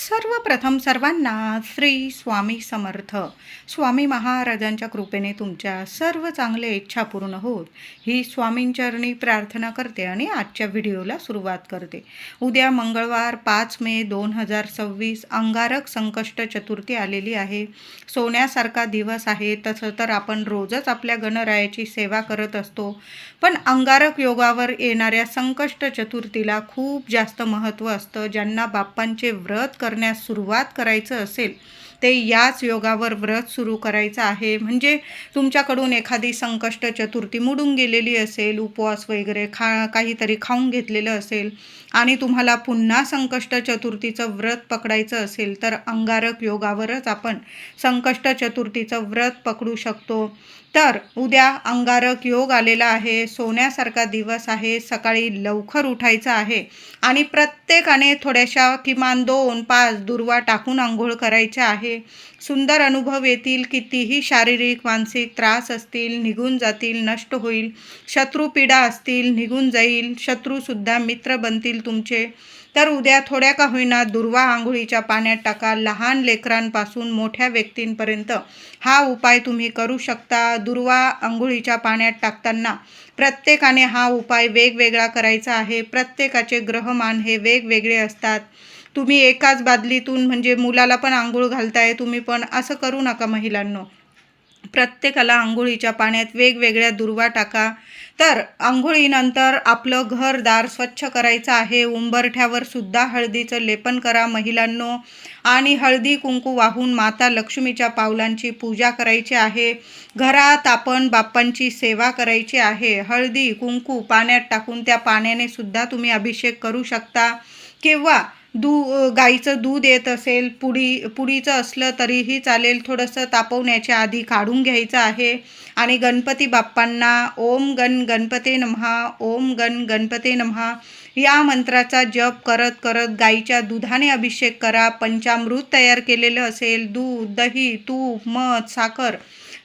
सर्वप्रथम सर्वांना श्री स्वामी समर्थ. स्वामी महाराजांच्या कृपेने तुमच्या सर्व चांगल्या इच्छा पूर्ण होत ही स्वामींचरणी प्रार्थना करते आणि आजच्या व्हिडिओला सुरुवात करते. उद्या मंगळवार 5 मे 2026 अंगारक संकष्ट चतुर्थी आलेली आहे. सोन्यासारखा दिवस आहे. तसं तर आपण रोजच आपल्या गणरायाची सेवा करत असतो, पण अंगारक योगावर येणाऱ्या संकष्ट चतुर्थीला खूप जास्त महत्त्व असतं. ज्यांना बाप्पांचे व्रत करण्यास सुरुवात करायचं असेल ते याच योगावर व्रत सुरू करायचं आहे. म्हणजे तुमच्याकडून एखादी संकष्ट चतुर्थी मोडून गेलेली असेल, उपवास वगैरे काहीतरी खाऊन घेतलेलं असेल आणि तुम्हाला पुन्हा संकष्ट चतुर्थीचं व्रत पकडायचं असेल तर अंगारक योगावरच आपण संकष्ट चतुर्थीचं व्रत पकडू शकतो. तर उद्या अंगारक योग आलेला आहे. सोन्यासारखा दिवस आहे. सकाळी लवकर उठायचं आहे आणि प्रत्येकाने थोड्याशा किमान 2-5 दुर्वा टाकून आंघोळ करायच्या आहे. सुंदर अनुभव येतील. कितीही शारीरिक मानसिक त्रास असतील निघून जातील, नष्ट होईल. शत्रुपीडा असतील निघून जाईल. शत्रूसुद्धा मित्र बनतील तुमचे. तर उद्या थोड्या का होईना दुर्वा आंघोळीच्या पाण्यात टाका. लहान लेकरांपासून मोठ्या व्यक्तींपर्यंत हा उपाय तुम्ही करू शकता. दुर्वा आंघोळीच्या पाण्यात टाकताना प्रत्येकाने हा उपाय वेगवेगळा करायचा आहे. प्रत्येकाचे ग्रहमान हे वेगवेगळे असतात. तुम्ही एकाच बादलीतून म्हणजे मुलाला पण आंघोळ घालताय तुम्ही, पण असं करू नका महिलांनो. प्रत्येकाला आंघोळीच्या पाण्यात वेगवेगळ्या दुर्वा टाका. तर आंघोळीनंतर आपलं घरदार स्वच्छ करायचं आहे. उंबरठ्यावर सुद्धा हळदीचं लेपन करा महिलांनो आणि हळदी कुंकू वाहून माता लक्ष्मीच्या पावलांची पूजा करायची आहे. घरात आपण बाप्पांची सेवा करायची आहे. हळदी कुंकू पाण्यात टाकून त्या पाण्याने सुद्धा तुम्ही अभिषेक करू शकता किंवा गाईचं दूध येत असेल, पुडीचं असलं तरीही चालेल. थोडंसं तापवण्याच्या आधी काढून घ्यायचं आहे आणि गणपती बाप्पांना ओम गण गणपते नमः, ओम गण गणपते नमः या मंत्राचा जप करत करत गाईच्या दुधाने अभिषेक करा. पंचामृत तयार केलेलं असेल, दूध, दही, तूप, मध, साखर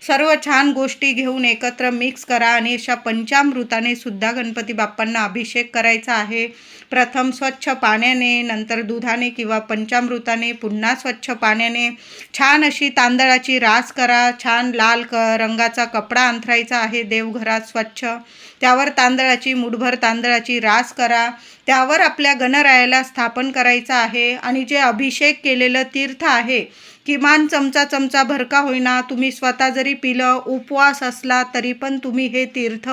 सर्व छान गोष्टी घेऊन एकत्र मिक्स करा आणि अशा पंचामृताने सुद्धा गणपती बाप्पांना अभिषेक करायचा आहे. प्रथम स्वच्छ पाण्याने, नंतर दुधाने किंवा पंचामृताने, पुन्हा स्वच्छ पाण्याने छान अशी तांदळाची रास करा. छान लाल रंगाचा कपडा अंथरायचा आहे देवघरात स्वच्छ. त्यावर मुठभर तांदळाची रास करा. त्यावर आपल्या गणरायाला स्थापन करायचं आहे आणि जे अभिषेक केलेलं तीर्थ आहे किमान चमचा भर का होईना तुम्ही स्वतः जरी पिलं, उपवास असला तरी पण तुम्ही हे तीर्थ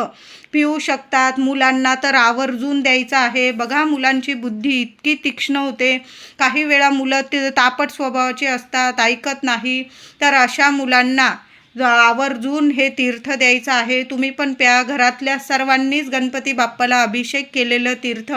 पिऊ शकतात. मुलांना तर आवर्जून द्यायचं आहे. बघा मुलांची बुद्धी इतकी तीक्ष्ण होते. काही वेळा मुलं तापट स्वभावाची असतात, ऐकत नाही. तर अशा मुलांना आवर्जून हे तीर्थ द्यायचं आहे. तुम्ही पण प्या. घरातल्या सर्वांनीच गणपती बाप्पाला अभिषेक केलेलं तीर्थ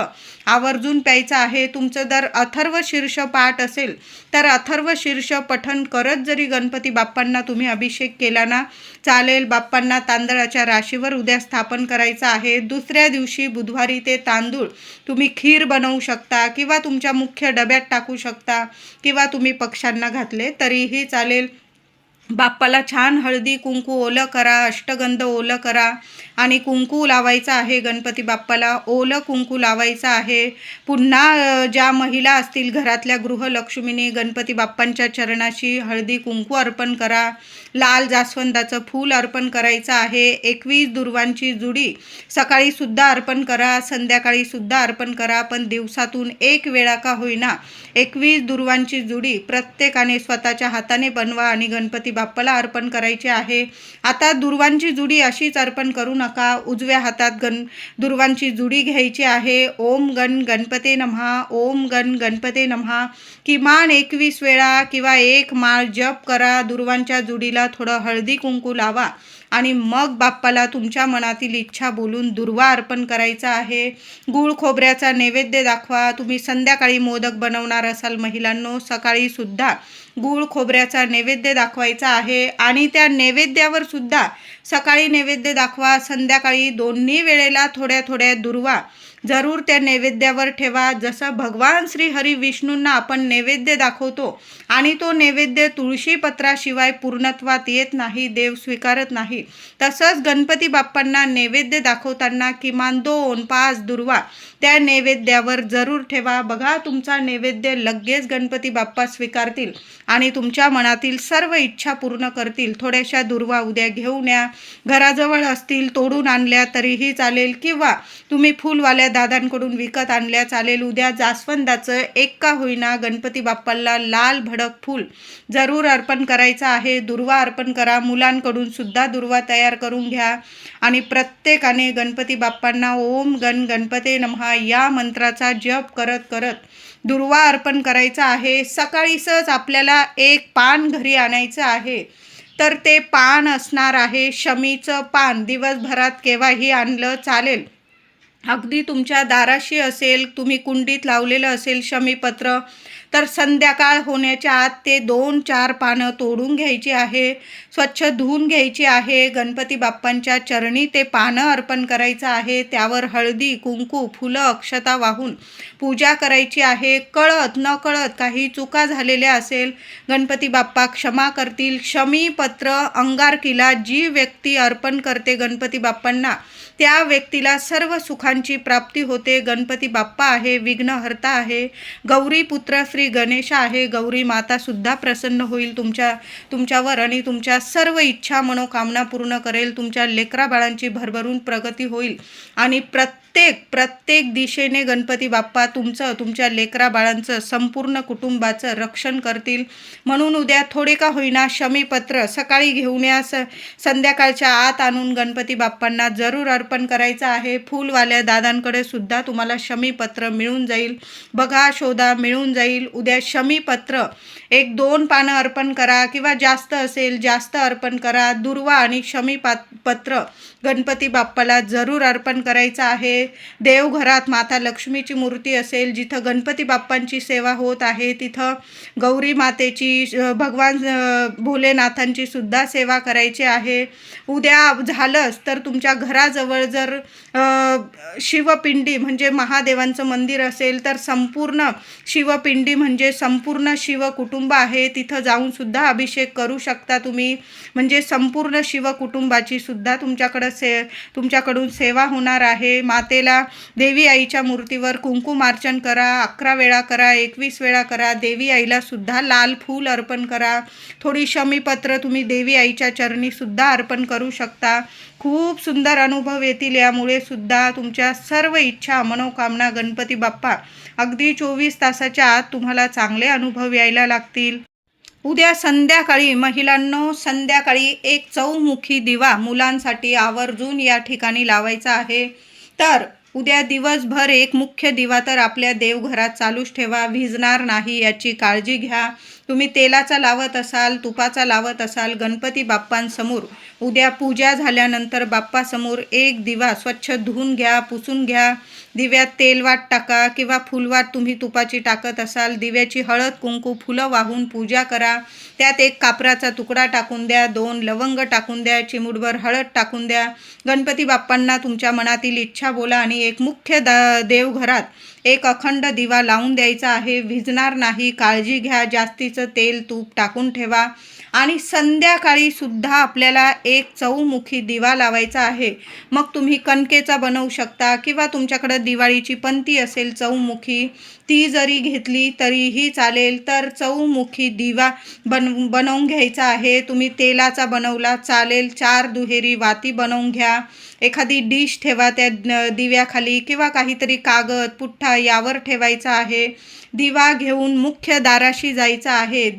आवर्जून प्यायचं आहे. तुमचं जर अथर्व शीर्ष पाठ असेल तर अथर्व शीर्ष पठण करत जरी गणपती बाप्पांना तुम्ही अभिषेक केला ना चालेल. बाप्पांना तांदळाच्या राशीवर उद्या स्थापन करायचं आहे. दुसऱ्या दिवशी बुधवारी ते तांदूळ तुम्ही खीर बनवू शकता किंवा तुमच्या मुख्य डब्यात टाकू शकता किंवा तुम्ही पक्ष्यांना घातले तरीही चालेल. बाप्पाला छान हळदी कुंकू ओलं करा, अष्टगंध ओलं करा आणि कुंकू लावायचं आहे. गणपती बाप्पाला ओलं कुंकू लावायचं आहे. पुन्हा ज्या महिला असतील घरातल्या गृहलक्ष्मीने गणपती बाप्पांच्या चरणाशी हळदी कुंकू अर्पण करा. लाल जास्वंदाचं फूल अर्पण करायचं आहे. 21 दुर्वांची जुडी सकाळीसुद्धा अर्पण करा, संध्याकाळीसुद्धा अर्पण करा, पण दिवसातून एक वेळा का होईना 21 दुर्वांची जुडी प्रत्येकाने स्वतःच्या हाताने बनवा आणि गणपती बाप्पाला अर्पण करायचे आहे. आता दुर्वांची जुडी अशीच अर्पण करू नका. उजव्या हातात दुर्वांची जुडी घ्यायची आहे. ओम गण गणपते नमः, ओम गण गणपते नमः किमान 21 वेळा किंवा एक माळ जप करा. दुर्वांच्या जुडीला थोडं हळदी कुंकू लावा आणि मग बाप्पाला तुमच्या मनातील इच्छा बोलून दुर्वा अर्पण करायचा आहे. गूळ खोबऱ्याचा नैवेद्य दाखवा. तुम्ही संध्याकाळी मोदक बनवणार असाल महिलांनो, सकाळी सुद्धा गूळ खोबऱ्याचा नैवेद्य दाखवायचा आहे आणि त्या नैवेद्यावर सुद्धा सकाळी नैवेद्य दाखवा, संध्याकाळी दोन्ही वेळेला थोड्या थोड्या दुर्वा जरूर त्या नैवेद्यावर ठेवा. जसं भगवान श्री हरी विष्णूंना आपण नैवेद्य दाखवतो आणि तो नैवेद्य तुळशीपत्राशिवाय पूर्णत्वात येत नाही, देव स्वीकारत नाही, तसंच गणपती बाप्पांना नैवेद्य दाखवताना किमान 2-5 दुर्वा त्या नैवेद्यावर जरूर ठेवा. बघा, तुमचा नैवेद्य लगेच गणपती बाप्पा स्वीकारतील आणि तुमच्या मनातील सर्व इच्छा पूर्ण करतील. थोड्याशा दुर्वा उद्या घेऊन या. घराजवळ असतील तोडून आणल्या तरीही चालेल, किंवा तुम्ही फुलवाल्या दादांकडून विकत आणल्या चालेल. उद्या जास्वंदाचं एक का होईना गणपती बाप्पाला लाल भडक फूल जरूर अर्पण करायचं आहे. दुर्वा अर्पण करा. मुलांकडून सुद्धा दुर्वा तयार करून घ्या आणि प्रत्येकाने गणपती बाप्पांना ओम गण गणपते नमः या मंत्राचा जप करत करत दुर्वा अर्पण करायचा आहे. सकाळीच आपल्याला एक पान घरी आणायचं आहे, तर ते पान असणार आहे शमीचं पान. दिवसभरात केव्हाही आणलं चालेल. अगदी तुमच्या दाराशी असेल, तुम्ही कुंडीत लावलेलं असेल शमीपत्र, तर संध्याकाळ होण्याच्या आत ते 2-4 पानं तोडून घ्यायची आहे, स्वच्छ धुवून घ्यायची आहे. गणपती बाप्पांच्या चरणी ते पानं अर्पण करायचं आहे. त्यावर हळदी, कुंकू, फुलं, अक्षता वाहून पूजा करायची आहे. कळत नकळत काही चुका झालेल्या असेल, गणपती बाप्पा क्षमा करतील. शमीपत्र अंगारकीला जी व्यक्ती अर्पण करते गणपती बाप्पांना, त्या व्यक्तीला सर्व सुखांची प्राप्ती होते. गणपती बाप्पा आहे, विघ्नहर्ता आहे, गौरीपुत्र श्री गणेश आहे. गौरी माता सुद्धा प्रसन्न होईल तुमच्यावर आणि तुमच्या सर्व इच्छा मनोकामना पूर्ण करेल. तुमच्या लेकरा बाळांची भरभरून प्रगती होईल आणि प्रत्येक दिशेने गणपती बाप्पा तुमच्या लेकरा बाळांचं संपूर्ण कुटुंबाचं रक्षण करतील. म्हणून उद्या थोडे का होईना शमीपत्र सकाळी घेऊन या, संध्याकाळच्या आत आणून गणपती बाप्पांना जरूर अर्पण करायचं आहे. फुलवाल्या दादांकडे सुद्धा तुम्हाला शमीपत्र मिळून जाईल. बघा, शोधा, मिळून जाईल. उद्या शमीपत्र 1-2 पानं अर्पण करा, किंवा जास्त असेल जास्त अर्पण करा. दुर्वा आणि शमीपत्र गणपती बाप्पाला जरूर अर्पण करायचं आहे. देवघरात माता लक्ष्मीची मूर्ती असेल, जिथं गणपती बाप्पांची सेवा होत आहे, तिथं गौरी मातेची, भगवान भोलेनाथांची सुद्धा सेवा करायची आहे. उद्या झालंच तर तुमच्या घराजवळ जर शिवपिंडी म्हणजे महादेवांचं मंदिर असेल, तर संपूर्ण शिवपिंडी म्हणजे संपूर्ण शिव कुटुंब आहे, तिथं जाऊन सुद्धा अभिषेक करू शकता तुम्ही. म्हणजे संपूर्ण शिव कुटुंबाची सुद्धा तुमच्याकडून सेवा होणार आहे. मातेला, देवी आईच्या मूर्तीवर कुंकुमार्चन करा. 11 वेळा करा, 21 वेळा करा. देवी आईला सुद्धा लाल फूल अर्पण करा. थोडी शमीपत्र तुम्ही देवी आईच्या चरणी सुद्धा अर्पण करू शकता. खूप सुंदर अनुभव येतील. यामुळे सुद्धा तुमच्या सर्व इच्छा मनोकामना गणपती बाप्पा अगदी 24 तासाच्या आत तुम्हाला चांगले अनुभव यायला लागतील. उद्या संध्याकाळी महिलांनो, संध्याकाळी एक चौमुखी दिवा मुलांसाठी आवर्जून या ठिकाणी लावायचा आहे. तर उद्या दिवसभर एक मुख्य दिवा तर आपल्या देवघरात चालूच ठेवा, विझणार नाही याची काळजी घ्या. तुम्ही तेलाचा लावत असाल, तुपाचा लावत असाल, गणपती बाप्पांसमोर उद्या पूजा झाल्यानंतर बाप्पासमोर एक दिवा स्वच्छ धुवून घ्या, पुसून घ्या. दिव्यात तेलवात टाका किंवा फुलवात तुम्ही तुपाची टाकत असाल. दिव्याची हळद कुंकू फुलं वाहून पूजा करा. त्यात एक कापराचा तुकडा टाकून द्या, 2 लवंग टाकून द्या, चिमूटभर हळद टाकून द्या. गणपती बाप्पांना तुमच्या मनातील इच्छा बोला आणि एक मुख्य देवघरात एक अखंड दिवा लावून द्यायचा आहे. विझणार नाही, काळजी घ्या. जास्तीचं तेल तूप टाकून ठेवा. आणि संध्याकाळी सुद्धा आपल्याला एक चौमुखी दिवा लावायचा आहे. मग तुम्ही कणकेचा बनवू शकता किंवा तुमच्याकडं दिवाळीची पंती असेल चौमुखी, ती जरी घेतली तरीही चालेल. तर चौमुखी दिवा बनवून घ्यायचा आहे. तुम्ही तेलाचा बनवला चालेल. 4 दुहेरी वाती बनवून घ्या. एखादी डिश ठेवा त्या दिव्याखाली किंवा काहीतरी कागद पुठ्ठा यावर ठेवायचा आहे. दिवा घेऊन मुख्य दाराशी जायचं आहे.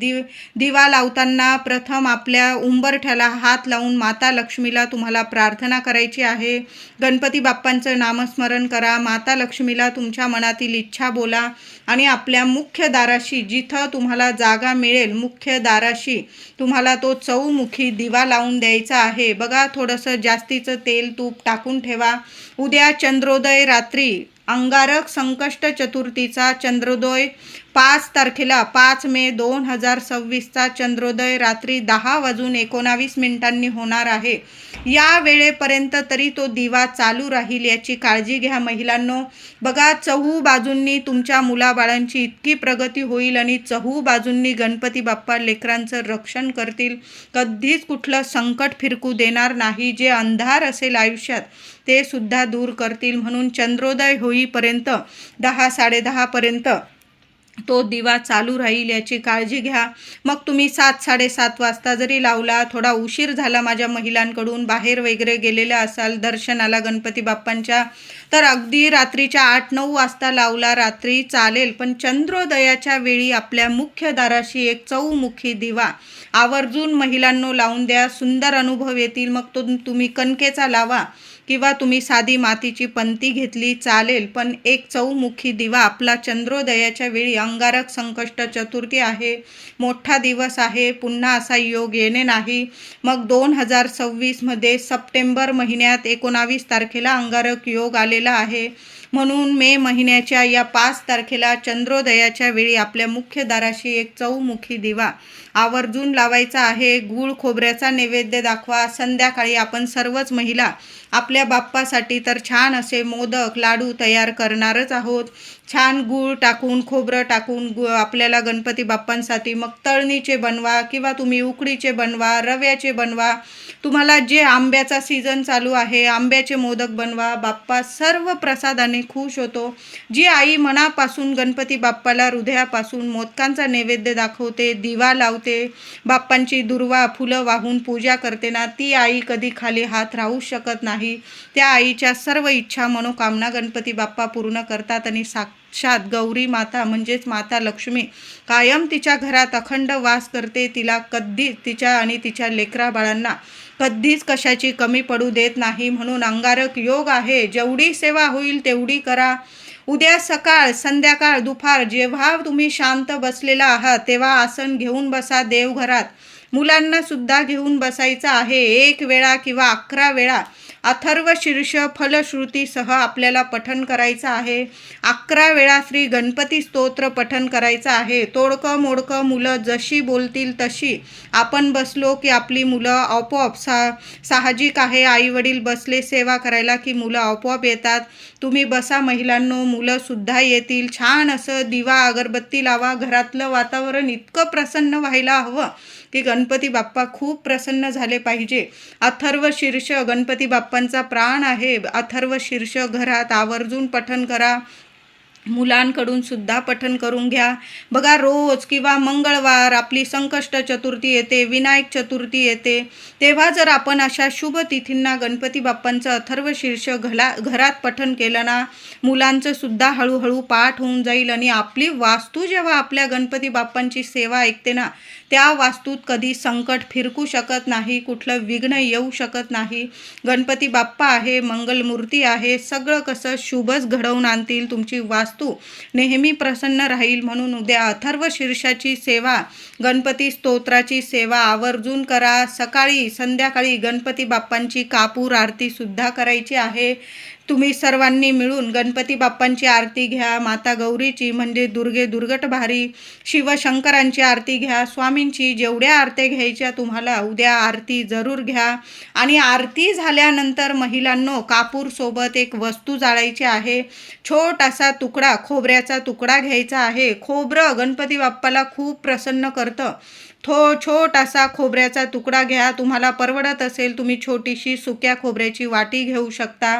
दिवा लावताना प्रथम आपल्या उंबरठ्याला हात लावून माता लक्ष्मीला तुम्हाला प्रार्थना करायची आहे. गणपती बाप्पांचं नामस्मरण करा. माता लक्ष्मीला तुमच्या मनातील इच्छा बोला आणि आपल्या मुख्य दाराशी जिथं तुम्हाला जागा मिळेल, मुख्य दाराशी तुम्हाला तो चौमुखी दिवा लावून द्यायचा आहे. बघा, थोडंसं जास्तीचं तेल तूप टाकून ठेवा. उद्या चंद्रोदय रात्री अंगारक संकष्ट चतुर्थीचा चंद्रोदय 5 तारखेला 5 मे 2026चा चंद्रोदय रात्री 10:19 होणार आहे. या वेळेपर्यंत तरी तो दिवा चालू राहील याची काळजी घ्या महिलांनो. बघा, चहू बाजूंनी तुमच्या मुलाबाळांची इतकी प्रगती होईल आणि चहू बाजूंनी गणपती बाप्पा लेकरांचं रक्षण करतील. कधीच कुठलं संकट फिरकू देणार नाही. जे अंधार असेल आयुष्यात ते सुद्धा दूर करतील. म्हणून चंद्रोदय होईपर्यंत 10-10:30पर्यंत तो दिवा चालू राहील याची काळजी घ्या. मग तुम्ही 7-7:30 वाजता जरी लावला, थोडा उशीर झाला माझ्या महिलांकडून, बाहेर वगैरे गेलेल्या असाल दर्शनाला गणपती बाप्पांच्या, तर अगदी रात्रीच्या 8-9 वाजता लावला रात्री चालेल. पण चंद्रोदयाच्या वेळी आपल्या मुख्य दाराशी एक चौमुखी दिवा आवर्जून महिलांनो लावून द्या. सुंदर अनुभव येतील. मग तो तुम्ही कणकेचा लावा किंवा तुम्ही साधी मातीची पंती घेतली चालेल, पण एक चौमुखी दिवा आपला चंद्रोदयाच्या वेळी, अंगारक संकष्ट चतुर्थी आहे, मोठा दिवस आहे, पुन्हा असा योग येणे नाही. मग 2026मध्ये सप्टेंबर महिन्यात 19 तारखेला अंगारक योग आलेला आहे. म्हणून मे महिन्याच्या या 5 तारखेला चंद्रोदयाच्या वेळी आपल्या मुख्य दाराशी एक चौमुखी दिवा आवर्जून लावायचा आहे. गूळ खोबऱ्याचा नैवेद्य दाखवा. संध्याकाळी आपण सर्वच महिला आपल्या बाप्पासाठी तर छान असे मोदक लाडू तयार करणारच आहोत. छान गूळ टाकून, खोबरं टाकून आपल्याला गणपती बाप्पांसाठी मग तळणीचे बनवा किंवा तुम्ही उकडीचे बनवा, रव्याचे बनवा. तुम्हाला जे आंब्याचा सीझन चालू आहे, आंब्याचे मोदक बनवा. बाप्पा सर्व प्रसादाने खुश होतो. जी आई मनापासून गणपती बाप्पाला हृदयापासून मोदकांचा नैवेद्य दाखवते, दिवा लावते, बाप्पांची दुर्वा फुलं वाहून पूजा करते ना, ती आई कधी खाली हात राहू शकत नाही. त्या आईच्या सर्व इच्छा मनोकामना गणपती बाप्पा पूर्ण करतात आणि साक्षात गौरी माता म्हणजेच माता लक्ष्मी कायम तिच्या घरात अखंड वास करते. तिला कधीच तिच्या आणि तिच्या लेकरा बाळांना कधीच कशाची कमी पडू देत नाही. म्हणून अंगारक योग आहे, जेवढी सेवा होईल तेवढी करा. उद्या सकाळ, संध्याकाळ, दुपार जेव्हा तुम्ही शांत बसलेला आहात तेव्हा आसन घेऊन बसा देवघरात. मुलांना सुद्धा घेऊन बसायचं आहे. 1 वेळा किंवा 11 वेळा अथर्व शीर्ष फलश्रुतीसह आपल्याला पठण करायचं आहे. 11 वेळा श्री गणपती स्तोत्र पठण करायचं आहे. तोडकं मोडकं मुलं जशी बोलतील तशी आपण बसलो की आपली मुलं आपोआप साहजिक आहे. आई वडील बसले सेवा करायला की मुलं आपोआप येतात. तुम्ही बसा महिलांनो, मुलंसुद्धा येतील. छान असं दिवा अगरबत्ती लावा. घरातलं वातावरण इतकं प्रसन्न व्हायला हवं की गणपती बाप्पा खूप प्रसन्न झाले पाहिजे. अथर्व शीर्ष गणपती बाप्पांचा प्राण आहे. अथर्व शीर्ष घरात आवर्जून पठण करा. मुलांकडून सुद्धा पठण करून घ्या. बघा, रोज किंवा मंगळवार आपली संकष्ट चतुर्थी येते, विनायक चतुर्थी येते, तेव्हा जर आपण अशा शुभ तिथींना गणपती बाप्पांचं अथर्व शीर्ष घरात पठण केलं ना, मुलांचं सुद्धा हळूहळू पाठ होऊन जाईल आणि आपली वास्तू जेव्हा आपल्या गणपती बाप्पांची सेवा ऐकते ना, त्या वास्तूत कधी संकट फिरकू शकत नाही, कुठलं विघ्न येऊ शकत नाही. गणपती बाप्पा आहे, मंगलमूर्ती आहे, सगळं कसं शुभच घडवून आणतील. तुमची वास्तू नेहमी प्रसन्न राहील. म्हणून उद्या अथर्व शीर्षाची सेवा, गणपती स्तोत्राची सेवा आवर्जून करा. सकाळी संध्याकाळी गणपती बाप्पांची कापूर आरती सुद्धा करायची आहे. तुम्ही सर्वांनी मिळून गणपती बाप्पांची आरती घ्या. माता गौरीची म्हणजे दुर्गे दुर्गट भारी, शिवशंकरांची आरती घ्या. स्वामींची जेवढ्या आरत्या घ्यायच्या तुम्हाला उद्या आरती जरूर घ्या. आणि आरती झाल्यानंतर महिलांनो, कापूरसोबत एक वस्तू जाळायची आहे. छोटासा तुकडा, खोबऱ्याचा तुकडा घ्यायचा आहे. खोबरं गणपती बाप्पाला खूप प्रसन्न करतं. छोटासा खोबऱ्याचा तुकडा घ्या. तुम्हाला परवडत असेल तुम्ही छोटीशी सुक्या खोबऱ्याची वाटी घेऊ शकता.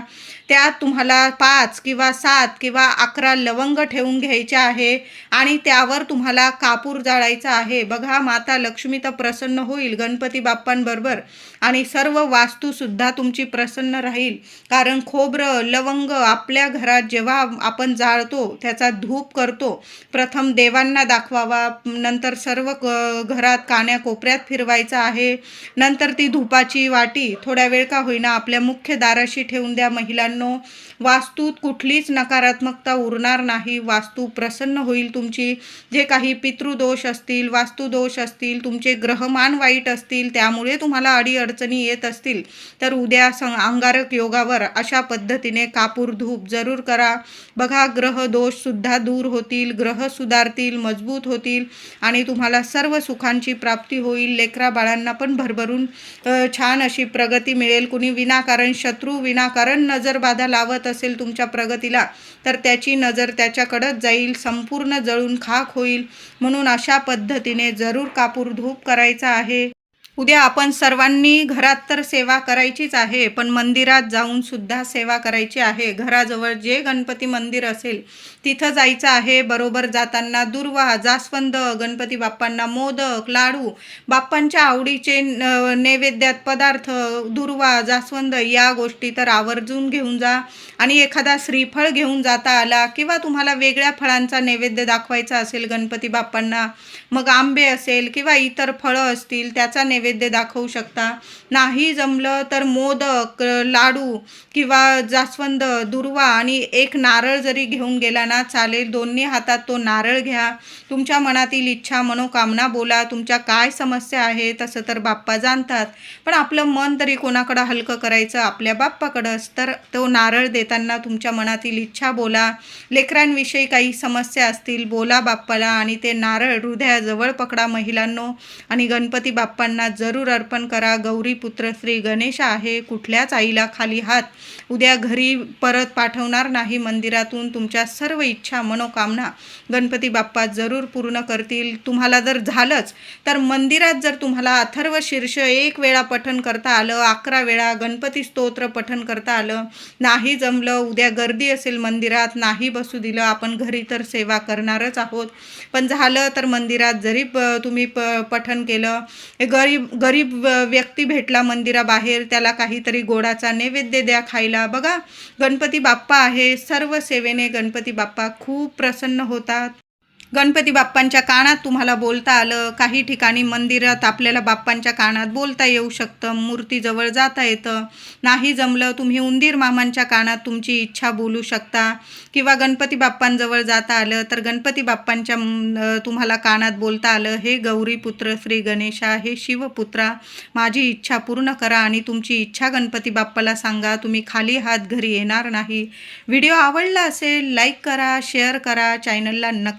त्यात तुम्हाला 5 किंवा 7 किंवा 11 लवंग ठेवून घ्यायचे आहे आणि त्यावर तुम्हाला कापूर जाळायचा आहे. बघा, माता लक्ष्मी तर प्रसन्न होईल गणपती बाप्पांबरोबर आणि सर्व वास्तूसुद्धा तुमची प्रसन्न राहील. कारण खोबरं, लवंग आपल्या घरात जेव्हा आपण जाळतो त्याचा धूप करतो. प्रथम देवांना दाखवावा, नंतर सर्व घरात कान्या कोपऱ्यात फिरवायचा आहे. नंतर ती धुपाची वाटी थोड्या वेळ का होईना आपल्या मुख्य दाराशी ठेवून द्या महिलांनो. महिलांनो, वास्तूत कुठलीच नकारात्मकता उरणार नाही. वास्तू प्रसन्न होईल तुमची. जे काही पितृदोष असतील, वास्तुदोष असतील, तुमचे ग्रहमान वाईट असतील, त्यामुळे तुम्हाला अडीअडचणी येत असतील, तर उद्या अंगारक योगावर अशा पद्धतीने कापूर धूप जरूर करा. बघा, ग्रह दोषसुद्धा दूर होतील, ग्रह सुधारतील, मजबूत होतील आणि तुम्हाला सर्व सुखांची प्राप्ती होईल. लेकरा बाळांना पण भरभरून छान अशी प्रगती मिळेल. कुणी विनाकारण शत्रू, विनाकारण नजरबाधा लावत असेल तुमच्या प्रगतीला, तर त्याची नजर त्याच्याकडंच जाईल, संपूर्ण जळून खाक होईल. म्हणून अशा पद्धतीने जरूर कापूर धूप करायचा आहे. उद्या आपण सर्वांनी घरात तर सेवा करायचीच आहे, पण मंदिरात जाऊन सुद्धा सेवा करायची आहे. घराजवळ जे गणपती मंदिर असेल तिथं जायचं आहे. बरोबर जाताना दुर्वा, जास्वंद, गणपती बाप्पांना मोदक, लाडू, बाप्पांच्या आवडीचे नैवेद्यात पदार्थ, दुर्वा, जास्वंद या गोष्टी तर आवर्जून घेऊन जा. आणि एखादा श्रीफळ घेऊन जाता आला किंवा तुम्हाला वेगळ्या फळांचा नैवेद्य दाखवायचा असेल गणपती बाप्पांना, मग आंबे असेल किंवा इतर फळं असतील त्याचा नैवेद्य दाखवू शकता. नाही जमलं तर मोदक, लाडू किंवा जास्वंद, दुर्वा आणि एक नारळ जरी घेऊन गेला ना चालेल. दोन्ही हातात तो नारळ घ्या. तुमच्या मनातील इच्छा, मनोकामना बोला. तुमच्या काय समस्या आहे तसं तर बाप्पा जाणतात, पण आपलं मन तरी कोणाकडं हलकं करायचं? आपल्या बाप्पाकडंच. तर तो नारळ देताना तुमच्या मनातील इच्छा बोला. लेकरांविषयी काही समस्या असतील बोला बाप्पाला आणि ते नारळ हृदयाजवळ पकडा महिलांनो, आणि गणपती बाप्पांना जरूर अर्पण करा. गौरीपुत्र श्री गणेश आहे. कुठल्याच आईला खाली हात उद्या घरी परत पाठवणार नाही मंदिरातून. तुमच्या सर्व इच्छा, मनोकामना गणपती बाप्पा जरूर पूर्ण करतील. तुम्हाला जर झालंच तर मंदिरात जर तुम्हाला अथर्व शीर्ष 1 वेळा पठण करता आलं, 11 वेळा गणपती स्तोत्र पठण करता आलं, नाही जमलं, उद्या गर्दी असेल मंदिरात, नाही बसू दिलं, आपण घरी तर सेवा करणारच आहोत, पण झालं तर मंदिरात जरी तुम्ही पठण केलं, गरीब व्यक्ती भेटला मंदिराबाहेर, त्याला काहीतरी गोडाचा नैवेद्य द्या खायला. बघा, गणपती बाप्पा आहे. सर्व सेवेने गणपती बाप्पा खूप प्रसन्न होतात. गणपती बाप्पांच्या कानात तुम्हाला बोलता आलं. काही ठिकाणी मंदिरात आपल्याला बाप्पांच्या कानात बोलता येऊ शकतं, मूर्तीजवळ जाता येतं. नाही जमलं, तुम्ही उंदीर मामांच्या कानात तुमची इच्छा बोलू शकता, किंवा गणपती बाप्पांजवळ जाता आलं तर गणपती बाप्पांच्या तुम्हाला कानात बोलता आलं, हे गौरीपुत्र श्री गणेशा, हे शिवपुत्रा, माझी इच्छा पूर्ण करा. आणि तुमची इच्छा गणपती बाप्पाला सांगा. तुम्ही खाली हात घरी येणार नाही. व्हिडिओ आवडला असेल लाईक करा, शेअर करा, चॅनलला नक्की